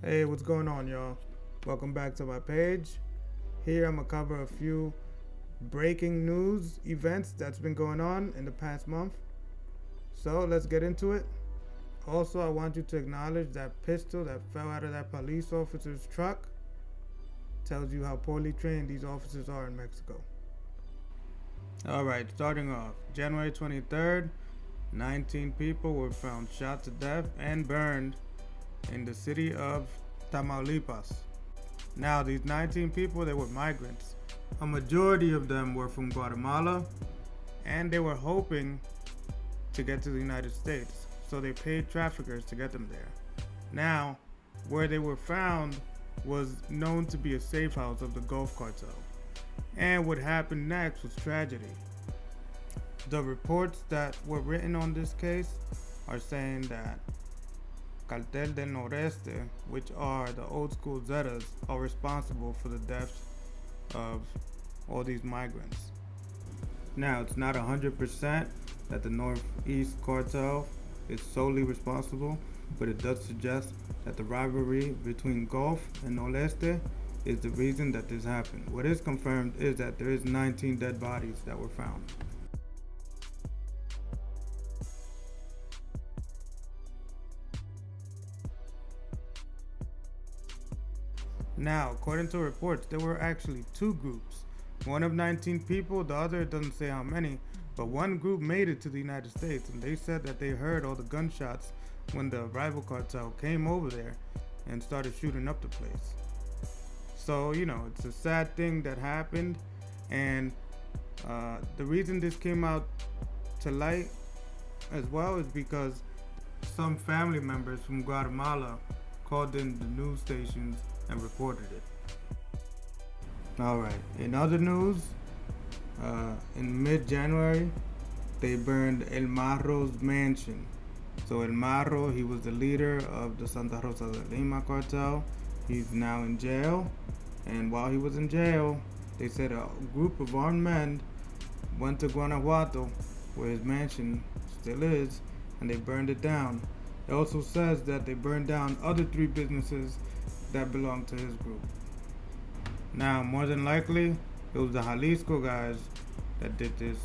Hey, what's going on, y'all? Welcome back to my page. Here I'm gonna cover a few breaking news events that's been going on in the past month. So let's get into it. Also, I want you to acknowledge that pistol that fell out of that police officer's truck tells you how poorly trained these officers are in Mexico. Alright, starting off, January 23rd, 19 people were found shot to death and burned in the city of Tamaulipas. Now, these 19 people, they were migrants. A majority of them were from Guatemala, and they were hoping to get to the United States, so they paid traffickers to get them there. Now, where they were found was known to be a safe house of the Gulf cartel, and what happened next was tragedy. The reports that were written on this case are saying that cartel del noreste, which are the old school Zetas, are responsible for the deaths of all these migrants. Now, it's not 100% that the Northeast cartel is solely responsible, but it does suggest that the rivalry between Gulf and Noreste is the reason that this happened. What is confirmed is that there is 19 dead bodies that were found. Now, according to reports, there were actually two groups. One of 19 people, the other doesn't say how many, but one group made it to the United States, and they said that they heard all the gunshots when the rival cartel came over there and started shooting up the place. So, it's a sad thing that happened, and the reason this came out to light as well is because some family members from Guatemala called in the news stations and reported it. Alright, in other news, in mid-January, they burned El Marro's mansion. So El Marro, he was the leader of the Santa Rosa de Lima cartel. He's now in jail, and while he was in jail, they said a group of armed men went to Guanajuato, where his mansion still is, and they burned it down. It also says that they burned down other 3 businesses that belonged to his group. Now, more than likely, it was the Jalisco guys that did this,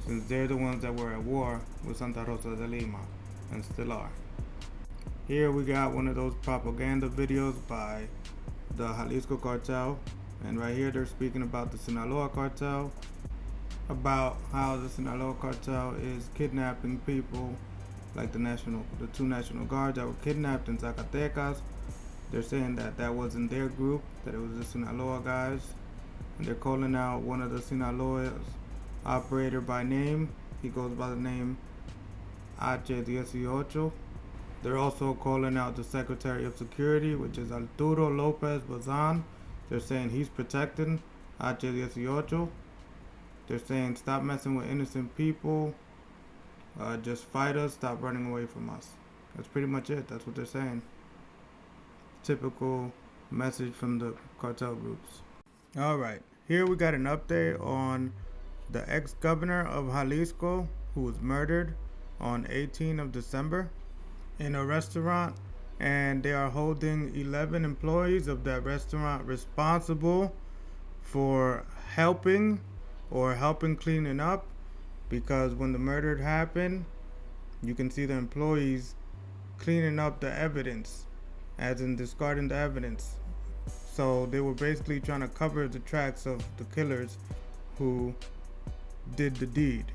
since they're the ones that were at war with Santa Rosa de Lima, and still are. Here we got one of those propaganda videos by the Jalisco cartel, and right here they're speaking about the Sinaloa cartel, about how the Sinaloa cartel is kidnapping people, like the 2 National Guards that were kidnapped in Zacatecas. They're saying that that wasn't their group, that it was the Sinaloa guys. And they're calling out one of the Sinaloa's operator by name. He goes by the name H18. They're also calling out the Secretary of Security, which is Arturo Lopez Bazan. They're saying he's protecting H18. They're saying stop messing with innocent people. Just fight us, stop running away from us. That's pretty much it. That's what they're saying. Typical message from the cartel groups. Alright, here we got an update on the ex-governor of Jalisco who was murdered on 18th of December in a restaurant, and they are holding 11 employees of that restaurant responsible for helping cleaning up, because when the murder happened, you can see the employees cleaning up the evidence, as in discarding the evidence. So they were basically trying to cover the tracks of the killers who did the deed.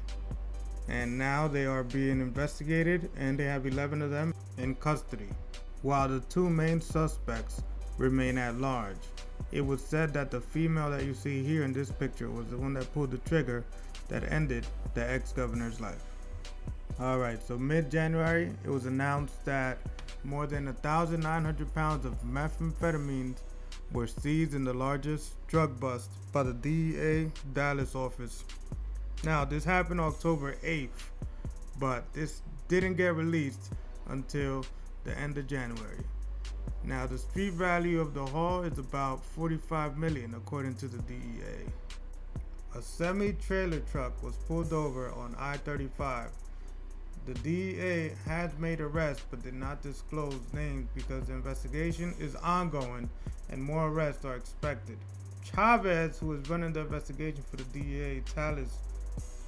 And now they are being investigated, and they have 11 of them in custody, while the 2 main suspects remain at large. It was said that the female that you see here in this picture was the one that pulled the trigger that ended the ex-governor's life. Alright, so mid-January, it was announced that more than 1,900 pounds of methamphetamines were seized in the largest drug bust by the DEA Dallas office. Now, this happened October 8th, but this didn't get released until the end of January. Now, the street value of the haul is about $45 million, according to the DEA. A semi-trailer truck was pulled over on I-35 the DEA has made arrests but did not disclose names because the investigation is ongoing and more arrests are expected. Chavez, who is running the investigation for the DEA Talis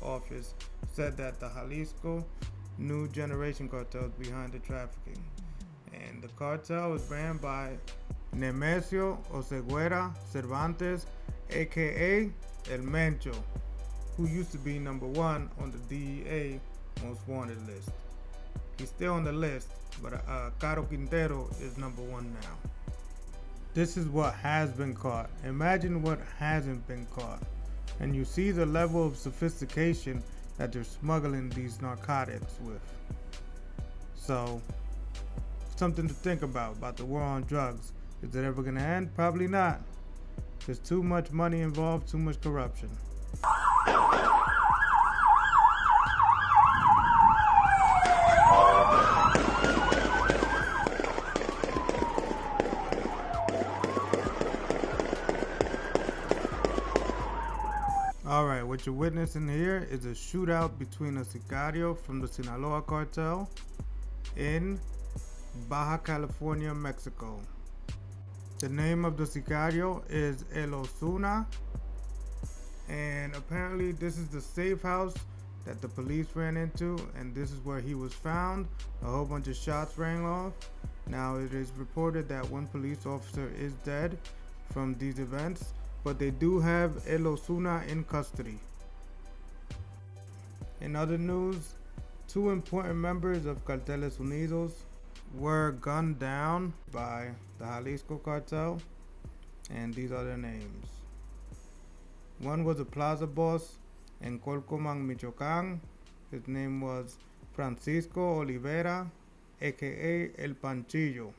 office, said that the Jalisco New Generation cartel is behind the trafficking. And the cartel is ran by Nemesio Oseguera Cervantes, aka El Mencho, who used to be number one on the DEA most wanted list. He's still on the list, but Caro Quintero is number one now. This is what has been caught. Imagine what hasn't been caught. And you see the level of sophistication that they're smuggling these narcotics with. So, something to think about the war on drugs. Is it ever gonna end? Probably not. There's too much money involved, too much corruption. Alright, what you're witnessing here is a shootout between a sicario from the Sinaloa cartel in Baja California, Mexico. The name of the sicario is El Osuna, and apparently this is the safe house that the police ran into, and this is where he was found. A whole bunch of shots rang off. Now it is reported that one police officer is dead from these events, but they do have El Osuna in custody. In other news, two important members of Carteles Unidos were gunned down by the Jalisco cartel, and these are their names. One was a plaza boss in Colcoman, Michoacan. His name was Francisco Olivera, aka El Panchillo.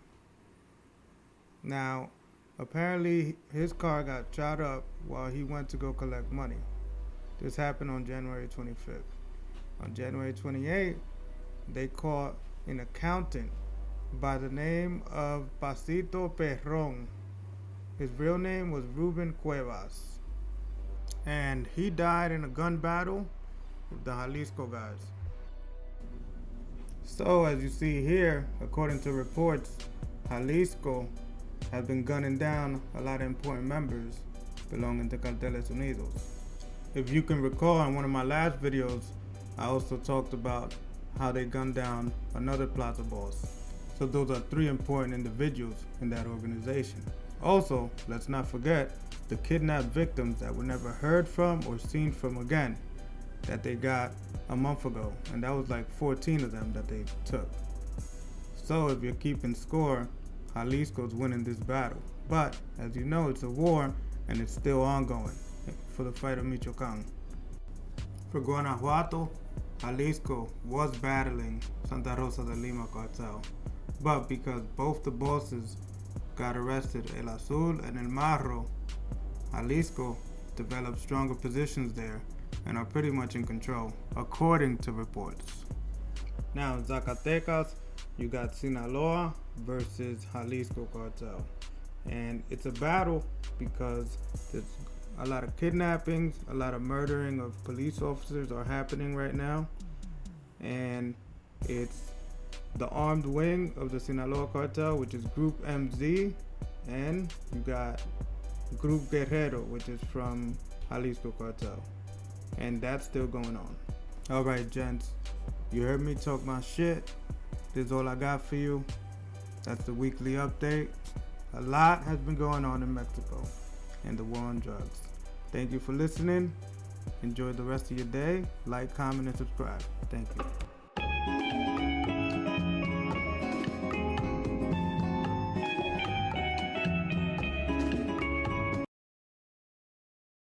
Now, apparently his car got shot up while he went to go collect money. This happened on January 25th. On January 28th, they caught an accountant by the name of Pasito Perron. His real name was Ruben Cuevas, and he died in a gun battle with the Jalisco guys. So as you see here, according to reports, Jalisco have been gunning down a lot of important members belonging to Carteles Unidos. If you can recall, in one of my last videos, I also talked about how they gunned down another plaza boss. So those are three important individuals in that organization. Also, let's not forget the kidnapped victims that were never heard from or seen from again, that they got a month ago, and that was like 14 of them that they took. So if you're keeping score, Jalisco's winning this battle. But as you know, it's a war and it's still ongoing for the fight of Michoacan. For Guanajuato, Jalisco was battling Santa Rosa de Lima cartel, but because both the bosses got arrested, El Azul and El Marro, Jalisco developed stronger positions there and are pretty much in control, according to reports. Now in Zacatecas, you got Sinaloa versus Jalisco cartel, and it's a battle because there's a lot of kidnappings, a lot of murdering of police officers are happening right now, and it's the armed wing of the Sinaloa cartel, which is Group MZ, and you got Group Guerrero, which is from Jalisco cartel, and that's still going on. Alright gents, you heard me talk my shit. This is all I got for you. That's the weekly update. A lot has been going on in Mexico and the war on drugs. Thank you for listening. Enjoy the rest of your day. Like, comment, and subscribe. Thank you.